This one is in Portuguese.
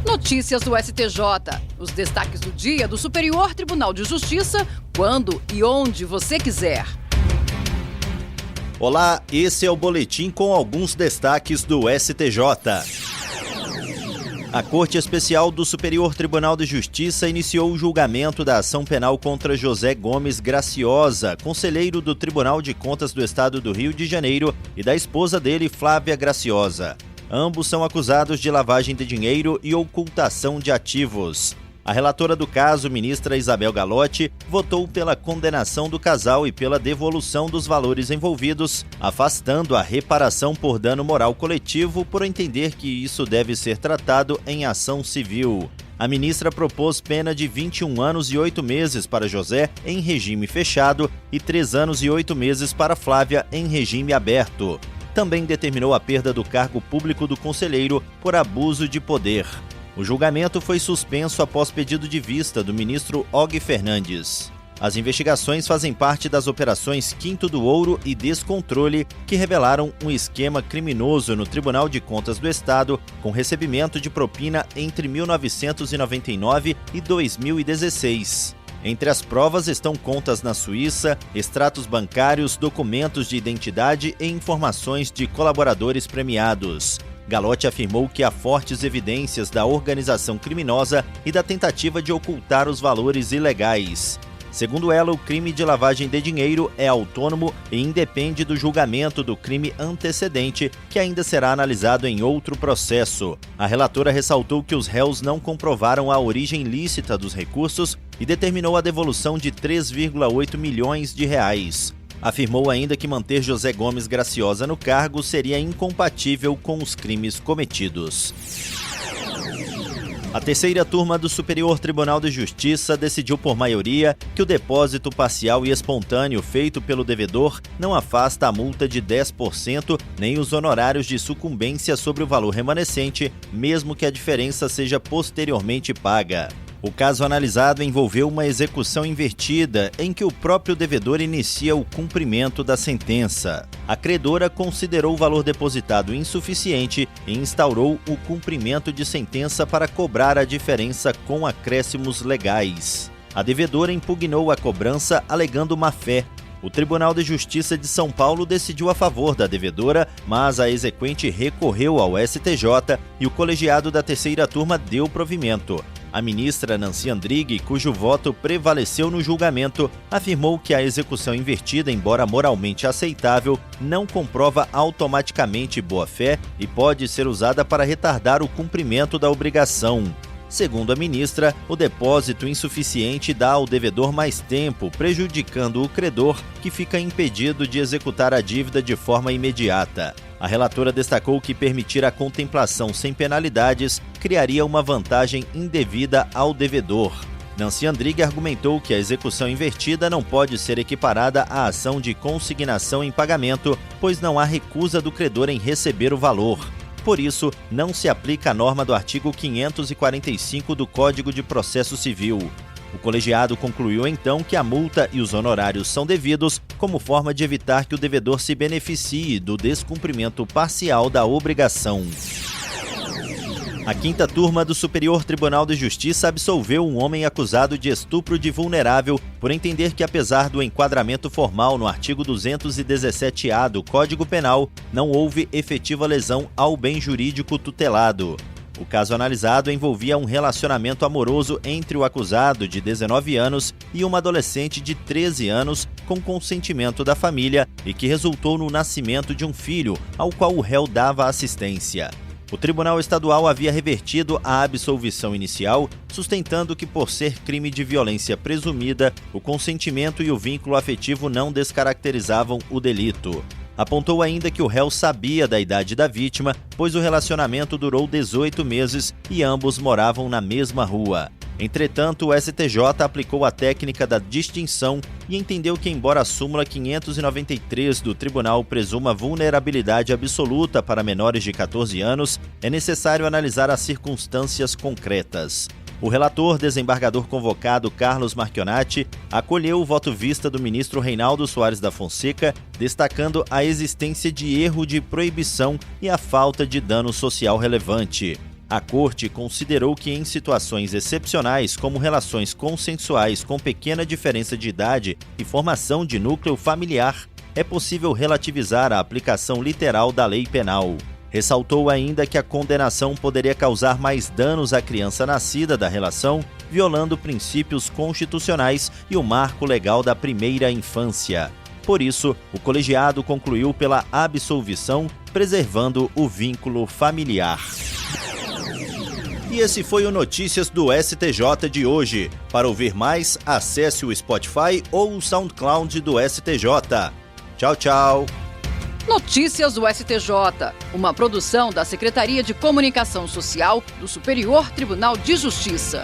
Notícias do STJ. Os destaques do dia do Superior Tribunal de Justiça, quando e onde você quiser. Olá, esse é o boletim com alguns destaques do STJ. A Corte Especial do Superior Tribunal de Justiça iniciou o julgamento da ação penal contra José Gomes Graciosa, conselheiro do Tribunal de Contas do Estado do Rio de Janeiro, e da esposa dele, Flávia Graciosa. Ambos são acusados de lavagem de dinheiro e ocultação de ativos. A relatora do caso, ministra Isabel Galotti, votou pela condenação do casal e pela devolução dos valores envolvidos, afastando a reparação por dano moral coletivo por entender que isso deve ser tratado em ação civil. A ministra propôs pena de 21 anos e 8 meses para José em regime fechado e 3 anos e 8 meses para Flávia em regime aberto. Também determinou a perda do cargo público do conselheiro por abuso de poder. O julgamento foi suspenso após pedido de vista do ministro Og Fernandes. As investigações fazem parte das operações Quinto do Ouro e Descontrole, que revelaram um esquema criminoso no Tribunal de Contas do Estado, com recebimento de propina entre 1999 e 2016. Entre as provas estão contas na Suíça, extratos bancários, documentos de identidade e informações de colaboradores premiados. Galotti afirmou que há fortes evidências da organização criminosa e da tentativa de ocultar os valores ilegais. Segundo ela, o crime de lavagem de dinheiro é autônomo e independe do julgamento do crime antecedente, que ainda será analisado em outro processo. A relatora ressaltou que os réus não comprovaram a origem lícita dos recursos e determinou a devolução de 3,8 milhões de reais. Afirmou ainda que manter José Gomes Graciosa no cargo seria incompatível com os crimes cometidos. A terceira turma do Superior Tribunal de Justiça decidiu por maioria que o depósito parcial e espontâneo feito pelo devedor não afasta a multa de 10% nem os honorários de sucumbência sobre o valor remanescente, mesmo que a diferença seja posteriormente paga. O caso analisado envolveu uma execução invertida, em que o próprio devedor inicia o cumprimento da sentença. A credora considerou o valor depositado insuficiente e instaurou o cumprimento de sentença para cobrar a diferença com acréscimos legais. A devedora impugnou a cobrança alegando má-fé. O Tribunal de Justiça de São Paulo decidiu a favor da devedora, mas a exequente recorreu ao STJ e o colegiado da terceira turma deu provimento. A ministra Nancy Andrighi, cujo voto prevaleceu no julgamento, afirmou que a execução invertida, embora moralmente aceitável, não comprova automaticamente boa-fé e pode ser usada para retardar o cumprimento da obrigação. Segundo a ministra, o depósito insuficiente dá ao devedor mais tempo, prejudicando o credor, que fica impedido de executar a dívida de forma imediata. A relatora destacou que permitir a contemplação sem penalidades criaria uma vantagem indevida ao devedor. Nancy Andrighi argumentou que a execução invertida não pode ser equiparada à ação de consignação em pagamento, pois não há recusa do credor em receber o valor. Por isso, não se aplica a norma do artigo 545 do Código de Processo Civil. O colegiado concluiu então que a multa e os honorários são devidos como forma de evitar que o devedor se beneficie do descumprimento parcial da obrigação. A quinta turma do Superior Tribunal de Justiça absolveu um homem acusado de estupro de vulnerável por entender que, apesar do enquadramento formal no artigo 217-A do Código Penal, não houve efetiva lesão ao bem jurídico tutelado. O caso analisado envolvia um relacionamento amoroso entre o acusado, de 19 anos, e uma adolescente de 13 anos, com consentimento da família, e que resultou no nascimento de um filho, ao qual o réu dava assistência. O Tribunal Estadual havia revertido a absolvição inicial, sustentando que, por ser crime de violência presumida, o consentimento e o vínculo afetivo não descaracterizavam o delito. Apontou ainda que o réu sabia da idade da vítima, pois o relacionamento durou 18 meses e ambos moravam na mesma rua. Entretanto, o STJ aplicou a técnica da distinção e entendeu que, embora a súmula 593 do tribunal presuma vulnerabilidade absoluta para menores de 14 anos, é necessário analisar as circunstâncias concretas. O relator, desembargador convocado Carlos Marchionati, acolheu o voto vista do ministro Reinaldo Soares da Fonseca, destacando a existência de erro de proibição e a falta de dano social relevante. A Corte considerou que em situações excepcionais, como relações consensuais com pequena diferença de idade e formação de núcleo familiar, é possível relativizar a aplicação literal da lei penal. Ressaltou ainda que a condenação poderia causar mais danos à criança nascida da relação, violando princípios constitucionais e o marco legal da primeira infância. Por isso, o colegiado concluiu pela absolvição, preservando o vínculo familiar. E esse foi o Notícias do STJ de hoje. Para ouvir mais, acesse o Spotify ou o SoundCloud do STJ. Tchau, tchau. Notícias do STJ, uma produção da Secretaria de Comunicação Social do Superior Tribunal de Justiça.